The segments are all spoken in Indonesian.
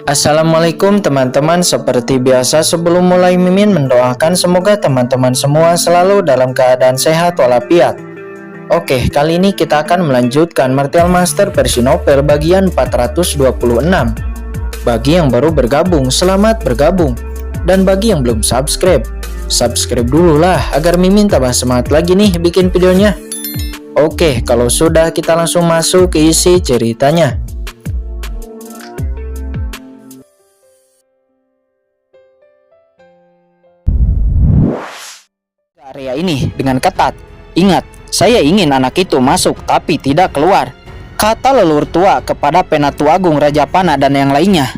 Assalamualaikum teman-teman, seperti biasa sebelum mulai Mimin mendoakan semoga teman-teman semua selalu dalam keadaan sehat walafiat. Oke, kali ini kita akan melanjutkan Martial Master versi novel bagian 426. Bagi yang baru bergabung, selamat bergabung. Dan bagi yang belum subscribe dulu lah agar Mimin tambah semangat lagi nih bikin videonya. Oke, kalau sudah kita langsung masuk ke isi ceritanya. Area ini dengan ketat. Ingat, saya ingin anak itu masuk tapi tidak keluar, kata leluhur tua kepada Penatu Agung Raja Panah dan yang lainnya.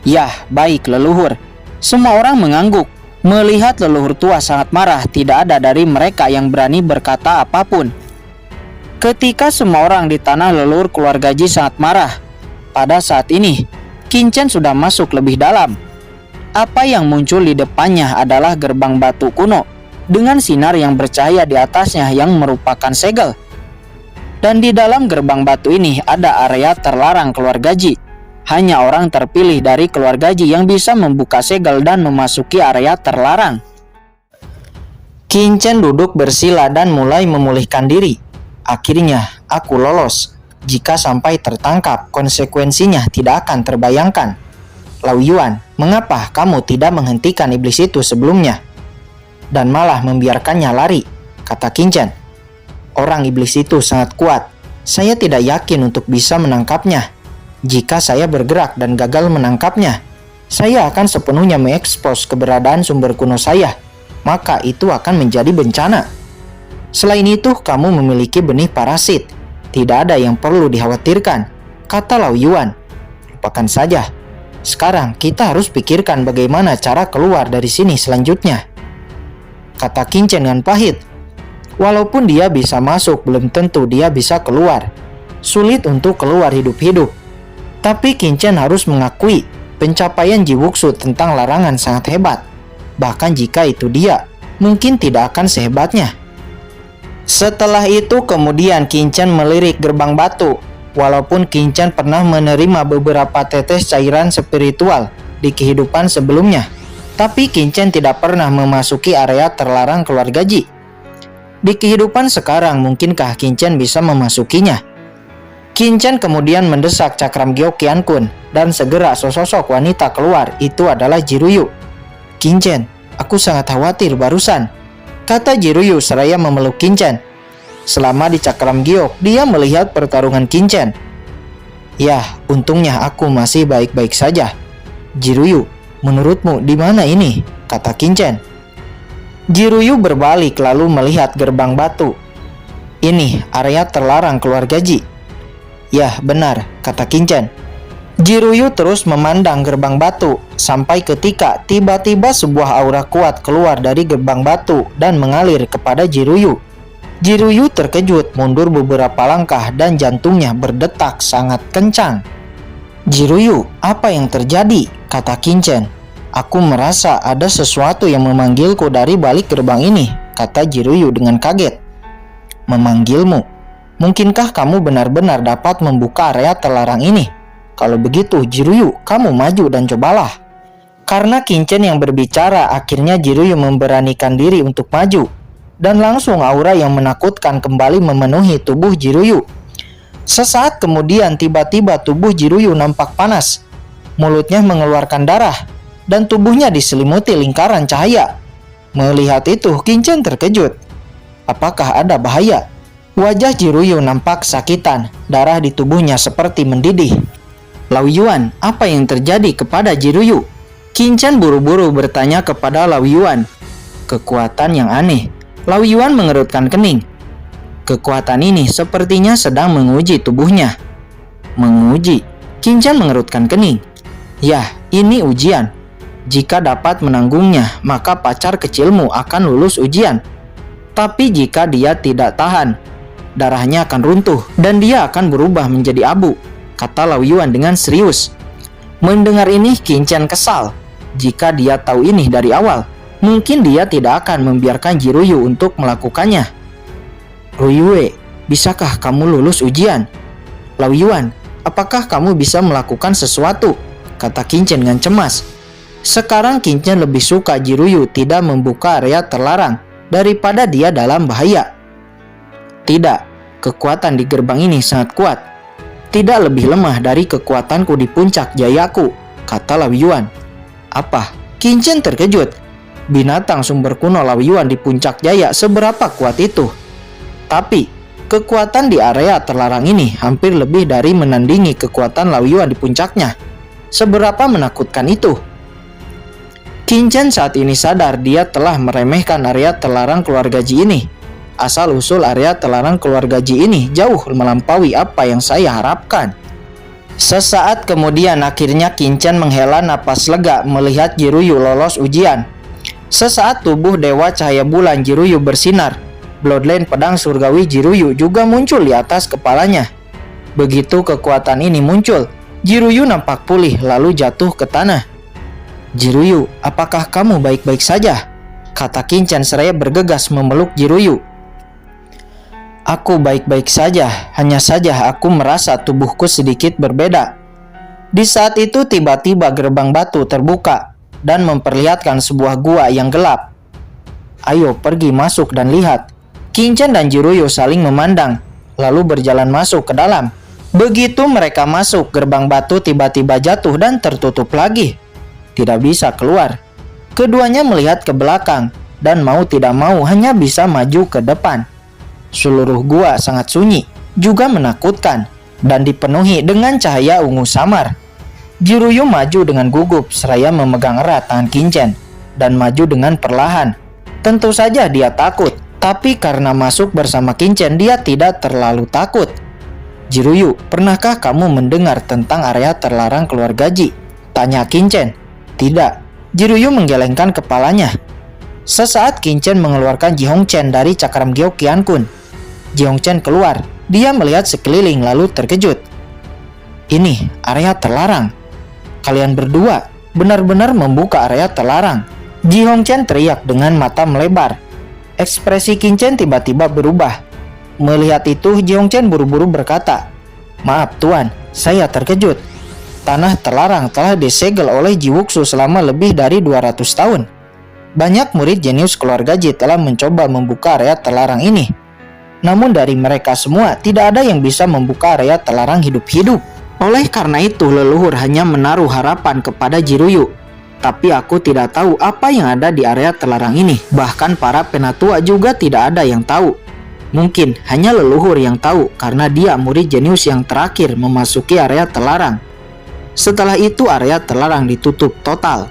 Yah, baik leluhur. Semua orang mengangguk. Melihat leluhur tua sangat marah, tidak ada dari mereka yang berani berkata apapun. Ketika semua orang di tanah leluhur keluarga Ji sangat marah, pada saat ini, Kincen sudah masuk lebih dalam. Apa yang muncul di depannya adalah gerbang batu kuno dengan sinar yang bercahaya di atasnya yang merupakan segel. Dan di dalam gerbang batu ini ada area terlarang keluarga Ji. Hanya orang terpilih dari keluarga Ji yang bisa membuka segel dan memasuki area terlarang. Kincen duduk bersila dan mulai memulihkan diri. Akhirnya aku lolos. Jika sampai tertangkap, konsekuensinya tidak akan terbayangkan. Lao Yuan, mengapa kamu tidak menghentikan iblis itu sebelumnya? Dan malah membiarkannya lari, kata Kincen. Orang iblis itu sangat kuat. Saya tidak yakin untuk bisa menangkapnya. Jika saya bergerak dan gagal menangkapnya, saya akan sepenuhnya mengekspos keberadaan sumber kuno saya. Maka itu akan menjadi bencana. Selain itu, kamu memiliki benih parasit. Tidak ada yang perlu dikhawatirkan, kata Lao Yuan. Lupakan saja. Sekarang kita harus pikirkan bagaimana cara keluar dari sini selanjutnya, kata Kincen dengan pahit. Walaupun dia bisa masuk, belum tentu dia bisa keluar. Sulit untuk keluar hidup-hidup. Tapi Kincen harus mengakui pencapaian Ji Wuxu tentang larangan sangat hebat. Bahkan jika itu dia, mungkin tidak akan sehebatnya. Setelah itu kemudian Kincen melirik gerbang batu. Walaupun Kincen pernah menerima beberapa tetes cairan spiritual di kehidupan sebelumnya, tapi Kincen tidak pernah memasuki area terlarang keluarga Ji. Di kehidupan sekarang, mungkinkah Kincen bisa memasukinya? Kincen kemudian mendesak cakram Gyo Qiankun dan segera sesosok wanita keluar. Itu adalah Jiruyu. Kincen, aku sangat khawatir barusan, kata Jiruyu seraya memeluk Kincen. Selama di cakram Gyo, dia melihat pertarungan Kincen. Yah, untungnya aku masih baik-baik saja. Jiruyu, menurutmu di mana ini? Kata Kincen. Jiruyu berbalik lalu melihat gerbang batu. Ini area terlarang keluarga Ji. Yah, benar, kata Kincen. Jiruyu terus memandang gerbang batu sampai ketika tiba-tiba sebuah aura kuat keluar dari gerbang batu dan mengalir kepada Jiruyu. Jiruyu terkejut, mundur beberapa langkah dan jantungnya berdetak sangat kencang. Jiruyu, apa yang terjadi? Kata Kincen. Aku merasa ada sesuatu yang memanggilku dari balik gerbang ini, kata Jiruyu dengan kaget. Memanggilmu? Mungkinkah kamu benar-benar dapat membuka area terlarang ini? Kalau begitu, Jiruyu, kamu maju dan cobalah. Karena Kincen yang berbicara, akhirnya Jiruyu memberanikan diri untuk maju. Dan langsung aura yang menakutkan kembali memenuhi tubuh Jiruyu. Sesaat kemudian tiba-tiba tubuh Jiruyu nampak panas. Mulutnya mengeluarkan darah dan tubuhnya diselimuti lingkaran cahaya. Melihat itu, Kincen terkejut. Apakah ada bahaya? Wajah Jiruyu nampak sakitan, darah di tubuhnya seperti mendidih. Lao Yuan, apa yang terjadi kepada Jiruyu? Kincen buru-buru bertanya kepada Lao Yuan. Kekuatan yang aneh. Lao Yuan mengerutkan kening. Kekuatan ini sepertinya sedang menguji tubuhnya. Menguji? Kincen mengerutkan kening. Yah, ini ujian. Jika dapat menanggungnya, maka pacar kecilmu akan lulus ujian. Tapi jika dia tidak tahan, darahnya akan runtuh dan dia akan berubah menjadi abu, kata Lao Yuan dengan serius. Mendengar ini Kincen kesal. Jika dia tahu ini dari awal, mungkin dia tidak akan membiarkan Jiruyu untuk melakukannya. Ruyue, bisakah kamu lulus ujian? Lao Yuan, apakah kamu bisa melakukan sesuatu? Kata Qingchen dengan cemas. Sekarang Qingchen lebih suka Jiruyu tidak membuka area terlarang daripada dia dalam bahaya. Tidak, kekuatan di gerbang ini sangat kuat. Tidak lebih lemah dari kekuatanku di puncak jayaku, kata Lao Yuan. Apa? Qingchen terkejut. Binatang sumber kuno Lao Yuan di puncak jaya seberapa kuat itu? Tapi, kekuatan di area terlarang ini hampir lebih dari menandingi kekuatan Lao Yuan di puncaknya. Seberapa menakutkan itu? Qingchen saat ini sadar dia telah meremehkan area terlarang keluarga Ji ini. Asal-usul area terlarang keluarga Ji ini jauh melampaui apa yang saya harapkan. Sesaat kemudian akhirnya Qingchen menghela napas lega melihat Jiruyu lolos ujian. Sesaat tubuh Dewa Cahaya Bulan Jiruyu bersinar. Bloodline pedang surgawi Jiruyu juga muncul di atas kepalanya. Begitu kekuatan ini muncul, Jiruyu nampak pulih lalu jatuh ke tanah. Jiruyu, apakah kamu baik-baik saja? Kata Qingchen seraya bergegas memeluk Jiruyu. Aku baik-baik saja, hanya saja aku merasa tubuhku sedikit berbeda. Di saat itu tiba-tiba gerbang batu terbuka dan memperlihatkan sebuah gua yang gelap. Ayo pergi masuk dan lihat. Qingchen dan Jiruyu saling memandang, lalu berjalan masuk ke dalam. Begitu mereka masuk, gerbang batu tiba-tiba jatuh dan tertutup lagi. Tidak bisa keluar. Keduanya melihat ke belakang dan mau tidak mau hanya bisa maju ke depan. Seluruh gua sangat sunyi, juga menakutkan, dan dipenuhi dengan cahaya ungu samar. Jiruyu maju dengan gugup seraya memegang erat tangan Qingchen dan maju dengan perlahan. Tentu saja dia takut, tapi karena masuk bersama Qingchen dia tidak terlalu takut. Jiruyu, pernahkah kamu mendengar tentang area terlarang keluarga Ji? Tanya Qingchen. Tidak. Jiruyu menggelengkan kepalanya. Sesaat Qingchen mengeluarkan Ji Hongchen dari cakram Gyo Qiankun. Ji Hongchen keluar. Dia melihat sekeliling lalu terkejut. Ini area terlarang. Kalian berdua benar-benar membuka area terlarang. Ji Hongchen teriak dengan mata melebar. Ekspresi Qingchen tiba-tiba berubah. Melihat itu, Ji Hongchen buru-buru berkata, "Maaf Tuan, saya terkejut. Tanah terlarang telah disegel oleh Ji Wuxu selama lebih dari 200 tahun. Banyak murid jenius keluarga Ji telah mencoba membuka area terlarang ini. Namun dari mereka semua, tidak ada yang bisa membuka area terlarang hidup-hidup. Oleh karena itu, leluhur hanya menaruh harapan kepada Jiruyu. Tapi aku tidak tahu apa yang ada di area terlarang ini. Bahkan para penatua juga tidak ada yang tahu. Mungkin hanya leluhur yang tahu karena dia murid jenius yang terakhir memasuki area terlarang. Setelah itu area terlarang ditutup total,"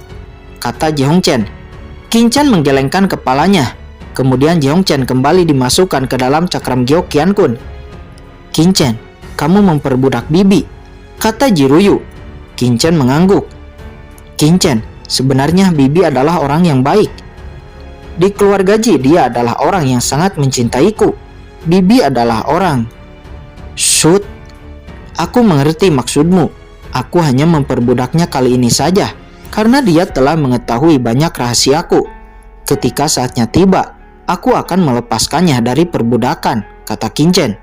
kata Ji Hongchen. Qingchen menggelengkan kepalanya. Kemudian Ji Hongchen kembali dimasukkan ke dalam cakram Gyo Qiankun. "Qingchen, kamu memperbudak bibi," kata Jiruyu. Qingchen mengangguk. "Qingchen, sebenarnya bibi adalah orang yang baik. Di keluarga Ji dia adalah orang yang sangat mencintaiku. Bibi adalah orang..." "Shoot, aku mengerti maksudmu. Aku hanya memperbudaknya kali ini saja, karena dia telah mengetahui banyak rahasiaku. Ketika saatnya tiba, aku akan melepaskannya dari perbudakan," kata Qingchen.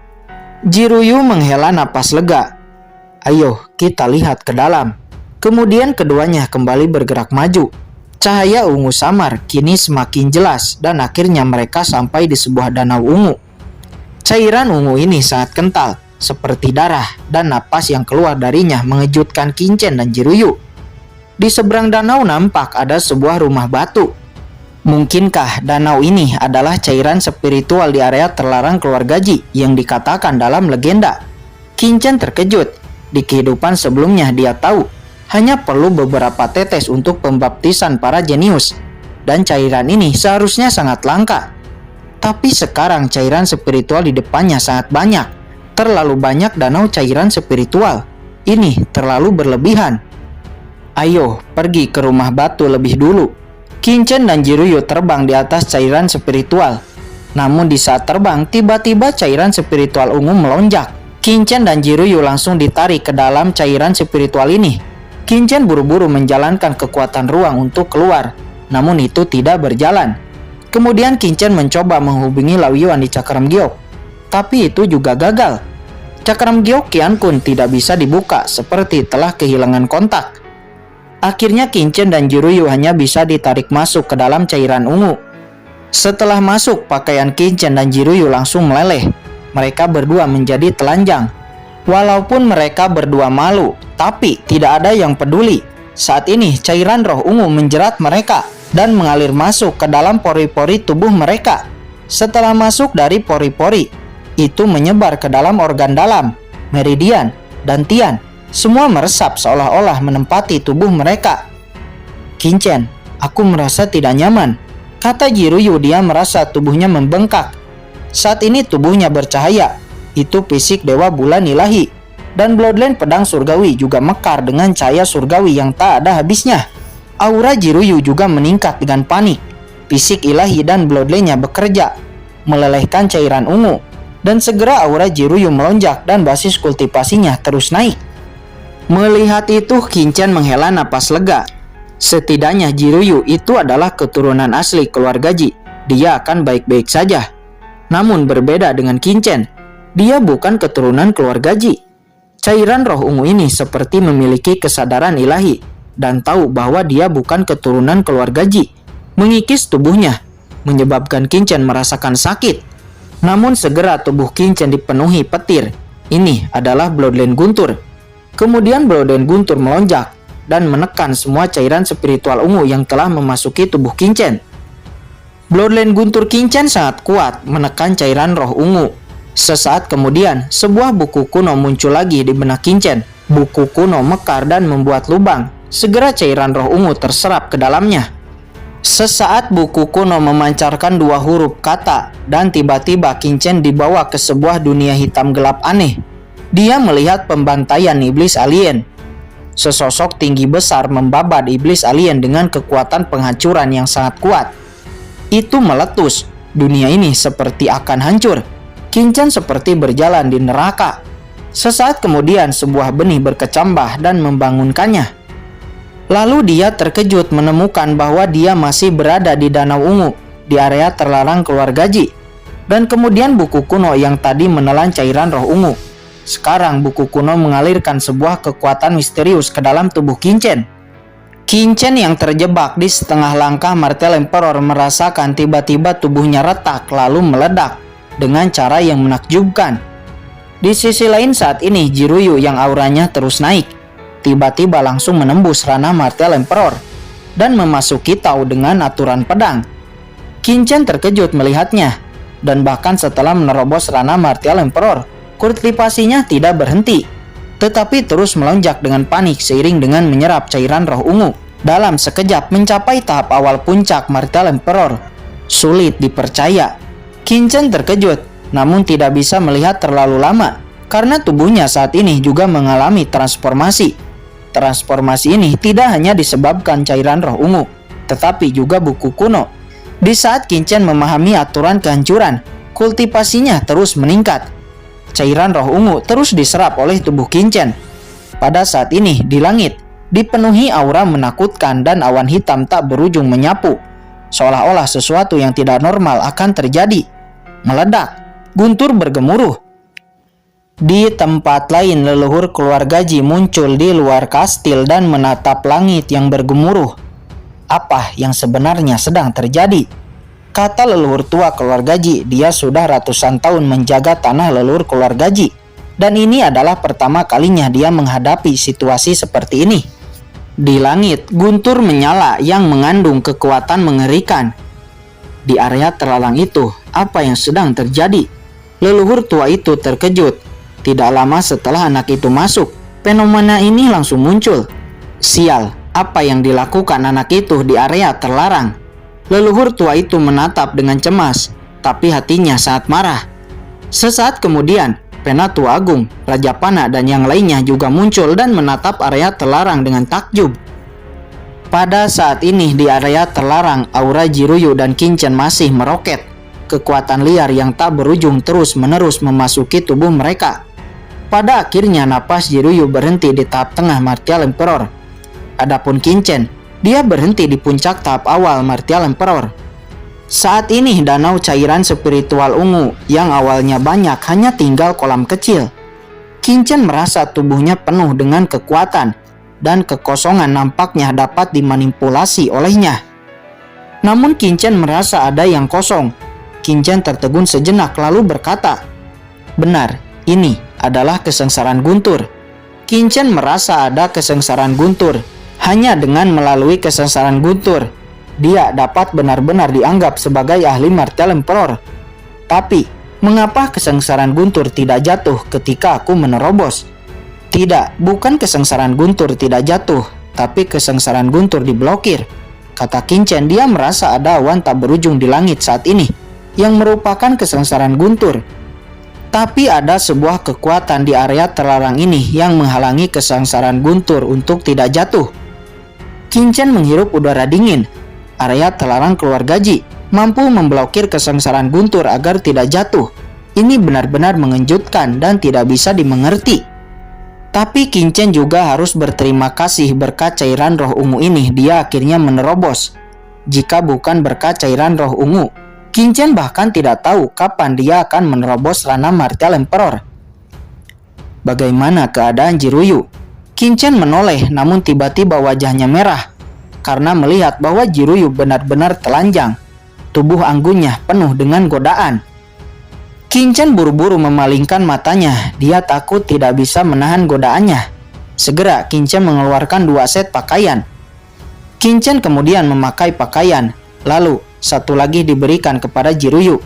Jiruyu menghela napas lega. "Ayo, kita lihat ke dalam." Kemudian keduanya kembali bergerak maju. Cahaya ungu samar kini semakin jelas dan akhirnya mereka sampai di sebuah danau ungu. Cairan ungu ini sangat kental, seperti darah, dan napas yang keluar darinya mengejutkan Qingchen dan Jiruyu. Di seberang danau nampak ada sebuah rumah batu. Mungkinkah danau ini adalah cairan spiritual di area terlarang keluarga Ji yang dikatakan dalam legenda? Qingchen terkejut. Di kehidupan sebelumnya dia tahu hanya perlu beberapa tetes untuk pembaptisan para jenius, dan cairan ini seharusnya sangat langka. Tapi sekarang cairan spiritual di depannya sangat banyak. Terlalu banyak danau cairan spiritual. Ini terlalu berlebihan. Ayo, pergi ke rumah batu lebih dulu. Qingchen dan Jiruyu terbang di atas cairan spiritual. Namun di saat terbang, tiba-tiba cairan spiritual ungu melonjak. Qingchen dan Jiruyu langsung ditarik ke dalam cairan spiritual ini. Qingchen buru-buru menjalankan kekuatan ruang untuk keluar. Namun itu tidak berjalan. Kemudian Qingchen mencoba menghubungi Lao Yuan di cakram Gyo. Tapi itu juga gagal. Cakram Gyeokyeon Kun tidak bisa dibuka seperti telah kehilangan kontak. Akhirnya Kinchen dan Jiruyu hanya bisa ditarik masuk ke dalam cairan ungu. Setelah masuk, pakaian Kinchen dan Jiruyu langsung meleleh. Mereka berdua menjadi telanjang. Walaupun mereka berdua malu, tapi tidak ada yang peduli. Saat ini cairan roh ungu menjerat mereka dan mengalir masuk ke dalam pori-pori tubuh mereka. Setelah masuk dari pori-pori, itu menyebar ke dalam organ dalam, meridian, dan tian. Semua meresap seolah-olah menempati tubuh mereka. Kinchen, aku merasa tidak nyaman, kata Jiruyu. Dia merasa tubuhnya membengkak. Saat ini tubuhnya bercahaya. Itu fisik dewa bulan ilahi. Dan Bloodline pedang surgawi juga mekar dengan cahaya surgawi yang tak ada habisnya. Aura Jiruyu juga meningkat dengan panik. Fisik ilahi dan Bloodline-nya bekerja, melelehkan cairan ungu. Dan segera aura Jiruyu melonjak dan basis kultivasinya terus naik. Melihat itu, Kinchen menghela napas lega. Setidaknya Jiruyu itu adalah keturunan asli keluarga Ji. Dia akan baik-baik saja. Namun berbeda dengan Kinchen, dia bukan keturunan keluarga Ji. Cairan roh ungu ini seperti memiliki kesadaran ilahi dan tahu bahwa dia bukan keturunan keluarga Ji. Mengikis tubuhnya, menyebabkan Kinchen merasakan sakit. Namun segera tubuh Kinchen dipenuhi petir. Ini adalah Bloodline Guntur. Kemudian Bloodline Guntur melonjak dan menekan semua cairan spiritual ungu yang telah memasuki tubuh Kinchen. Bloodline Guntur Kinchen sangat kuat menekan cairan roh ungu. Sesaat kemudian, sebuah buku kuno muncul lagi di benak Kinchen. Buku kuno mekar dan membuat lubang. Segera cairan roh ungu terserap ke dalamnya. Sesaat buku kuno memancarkan dua huruf kata dan tiba-tiba Kinchen dibawa ke sebuah dunia hitam gelap aneh. Dia melihat pembantaian iblis alien. Sesosok tinggi besar membabat iblis alien dengan kekuatan penghancuran yang sangat kuat. Itu meletus. Dunia ini seperti akan hancur. Kinchen seperti berjalan di neraka. Sesaat kemudian sebuah benih berkecambah dan membangunkannya. Lalu dia terkejut menemukan bahwa dia masih berada di Danau Ungu, di area terlarang keluarga Ji. Dan kemudian buku kuno yang tadi menelan cairan roh ungu. Sekarang buku kuno mengalirkan sebuah kekuatan misterius ke dalam tubuh Kinchen. Kinchen yang terjebak di setengah langkah Martel Emperor merasakan tiba-tiba tubuhnya retak lalu meledak dengan cara yang menakjubkan. Di sisi lain saat ini Jiruyu yang auranya terus naik tiba-tiba langsung menembus ranah Martel Emperor dan memasuki Tau dengan aturan pedang. Kinchen terkejut melihatnya, dan bahkan setelah menerobos ranah Martel Emperor, kultivasinya tidak berhenti, tetapi terus melonjak dengan panik seiring dengan menyerap cairan roh ungu. Dalam sekejap mencapai tahap awal puncak Martel Emperor. Sulit dipercaya. Kinchen terkejut, namun tidak bisa melihat terlalu lama, karena tubuhnya saat ini juga mengalami transformasi. Transformasi ini tidak hanya disebabkan cairan roh ungu, tetapi juga buku kuno. Di saat Kinchen memahami aturan kehancuran, kultivasinya terus meningkat. Cairan roh ungu terus diserap oleh tubuh Kinchen. Pada saat ini di langit, dipenuhi aura menakutkan dan awan hitam tak berujung menyapu. Seolah-olah sesuatu yang tidak normal akan terjadi. Meledak, guntur bergemuruh. Di tempat lain, leluhur keluarga Ji muncul di luar kastil dan menatap langit yang bergemuruh. Apa yang sebenarnya sedang terjadi? Kata leluhur tua keluarga Ji, dia sudah ratusan tahun menjaga tanah leluhur keluarga Ji. Dan ini adalah pertama kalinya dia menghadapi situasi seperti ini. Di langit, guntur menyala yang mengandung kekuatan mengerikan. Di area terlarang itu, apa yang sedang terjadi? Leluhur tua itu terkejut. Tidak lama setelah anak itu masuk, fenomena ini langsung muncul. Sial, apa yang dilakukan anak itu di area terlarang? Leluhur tua itu menatap dengan cemas, tapi hatinya sangat marah. Sesaat kemudian, Penatu Agung, Raja Panah dan yang lainnya juga muncul dan menatap area terlarang dengan takjub. Pada saat ini di area terlarang, aura Jiruyu dan Kinchen masih meroket. Kekuatan liar yang tak berujung terus-menerus memasuki tubuh mereka. Pada akhirnya napas Jiruyu berhenti di tahap tengah Martial Emperor. Adapun Kinchen, dia berhenti di puncak tahap awal Martial Emperor. Saat ini danau cairan spiritual ungu yang awalnya banyak hanya tinggal kolam kecil. Qin merasa tubuhnya penuh dengan kekuatan dan kekosongan nampaknya dapat dimanipulasi olehnya. Namun Qin merasa ada yang kosong. Qin tertegun sejenak lalu berkata, "Benar, ini adalah kesengsaraan guntur." Qin merasa ada kesengsaraan guntur. Hanya dengan melalui kesengsaraan guntur, dia dapat benar-benar dianggap sebagai ahli martial emperor. Tapi, mengapa kesengsaraan guntur tidak jatuh ketika aku menerobos? Tidak, bukan kesengsaraan guntur tidak jatuh, tapi kesengsaraan guntur diblokir. Kata Qin, dia merasa ada awan tak berujung di langit saat ini, yang merupakan kesengsaraan guntur. Tapi ada sebuah kekuatan di area terlarang ini yang menghalangi kesengsaraan guntur untuk tidak jatuh. Qin menghirup udara dingin. Area terlarang keluarga Ji mampu memblokir kesengsaraan guntur agar tidak jatuh. Ini benar-benar mengejutkan dan tidak bisa dimengerti. Tapi Qin juga harus berterima kasih berkat cairan roh ungu ini dia akhirnya menerobos. Jika bukan berkat cairan roh ungu, Qin bahkan tidak tahu kapan dia akan menerobos ranah martial emperor. Bagaimana keadaan Jiruyu? Qin menoleh namun tiba-tiba wajahnya merah karena melihat bahwa Jiruyu benar-benar telanjang. Tubuh anggunnya penuh dengan godaan. Qin buru-buru memalingkan matanya. Dia takut tidak bisa menahan godaannya. Segera Qin mengeluarkan 2 set pakaian. Qin kemudian memakai pakaian. Lalu satu lagi diberikan kepada Jiruyu.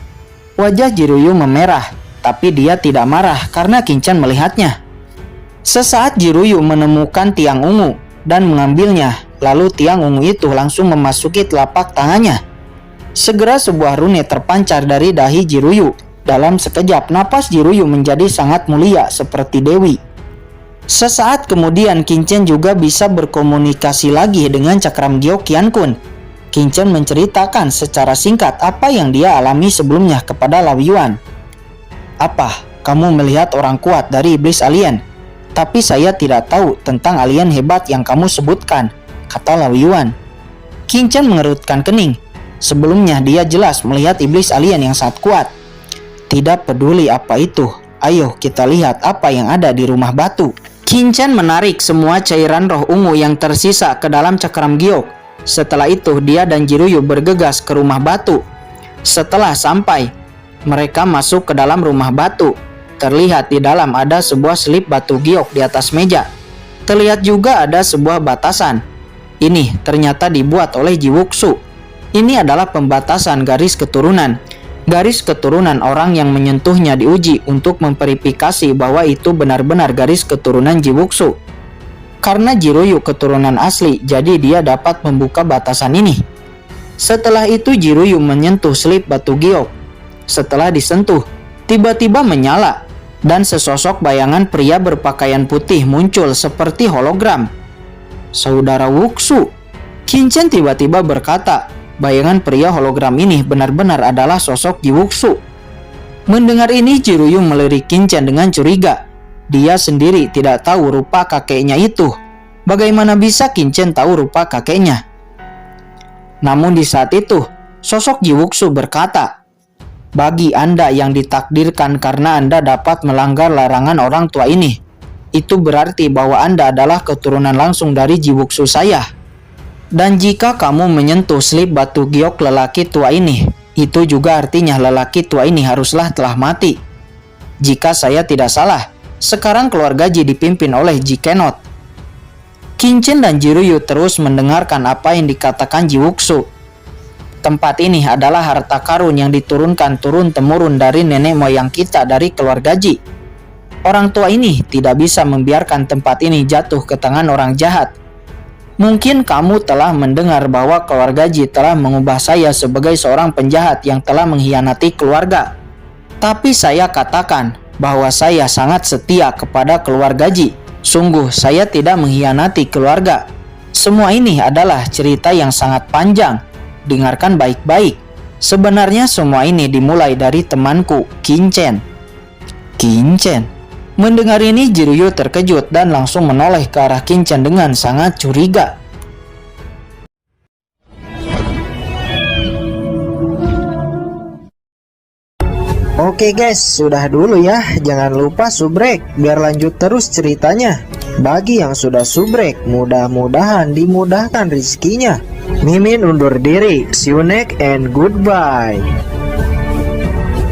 Wajah Jiruyu memerah, tapi dia tidak marah karena Qin melihatnya. Sesaat Jiruyu menemukan tiang ungu dan mengambilnya. Lalu tiang ungu itu langsung memasuki telapak tangannya. Segera sebuah rune terpancar dari dahi Jiruyu. Dalam sekejap napas Jiruyu menjadi sangat mulia seperti dewi. Sesaat kemudian Qin juga bisa berkomunikasi lagi dengan Cakram Giok Qiankun. Qin menceritakan secara singkat apa yang dia alami sebelumnya kepada Lao Yuan. "Apa? Kamu melihat orang kuat dari iblis alien? Tapi saya tidak tahu tentang alien hebat yang kamu sebutkan," kata Lao Yuan. Qin mengerutkan kening. Sebelumnya dia jelas melihat iblis alien yang sangat kuat. Tidak peduli apa itu, ayo kita lihat apa yang ada di rumah batu. Qin menarik semua cairan roh ungu yang tersisa ke dalam cakram giok. Setelah itu dia dan Jiruyu bergegas ke rumah batu. Setelah sampai, mereka masuk ke dalam rumah batu. Terlihat di dalam ada sebuah selip batu giok di atas meja. Terlihat juga ada sebuah batasan. Ini ternyata dibuat oleh Jiwuksu. Ini adalah pembatasan garis keturunan. Garis keturunan orang yang menyentuhnya diuji untuk memverifikasi bahwa itu benar-benar garis keturunan Jiwuksu. Karena Jiruyu keturunan asli, jadi dia dapat membuka batasan ini. Setelah itu Jiruyu menyentuh selip batu giok. Setelah disentuh, tiba-tiba menyala dan sesosok bayangan pria berpakaian putih muncul seperti hologram. "Saudara Wuksu," Qin tiba-tiba berkata. Bayangan pria hologram ini benar-benar adalah sosok Jiwuksu. Mendengar ini Jiruyu melirik Qin dengan curiga. Dia sendiri tidak tahu rupa kakeknya itu. Bagaimana bisa Qin tahu rupa kakeknya? Namun di saat itu, sosok Jiwuksu berkata, "Bagi Anda yang ditakdirkan karena Anda dapat melanggar larangan orang tua ini, itu berarti bahwa Anda adalah keturunan langsung dari Jiwuksu saya. Dan jika kamu menyentuh selip batu giok lelaki tua ini, itu juga artinya lelaki tua ini haruslah telah mati. Jika saya tidak salah, sekarang keluarga Ji dipimpin oleh Ji Kenot." Qin dan Jiruyu terus mendengarkan apa yang dikatakan Jiwuksu. Tempat ini adalah harta karun yang diturunkan turun-temurun dari nenek moyang kita dari keluarga Ji. Orang tua ini tidak bisa membiarkan tempat ini jatuh ke tangan orang jahat. Mungkin kamu telah mendengar bahwa keluarga Ji telah mengubah saya sebagai seorang penjahat yang telah mengkhianati keluarga. Tapi saya katakan bahwa saya sangat setia kepada keluarga Ji. Sungguh saya tidak mengkhianati keluarga. Semua ini adalah cerita yang sangat panjang. Dengarkan baik-baik. Sebenarnya semua ini dimulai dari temanku, Qin. Mendengar ini Jiruyu terkejut dan langsung menoleh ke arah Qin dengan sangat curiga. Oke guys, sudah dulu ya. Jangan lupa subrek biar lanjut terus ceritanya. Bagi yang sudah subrek, mudah-mudahan dimudahkan rezekinya. Mimin undur diri. See you next and goodbye.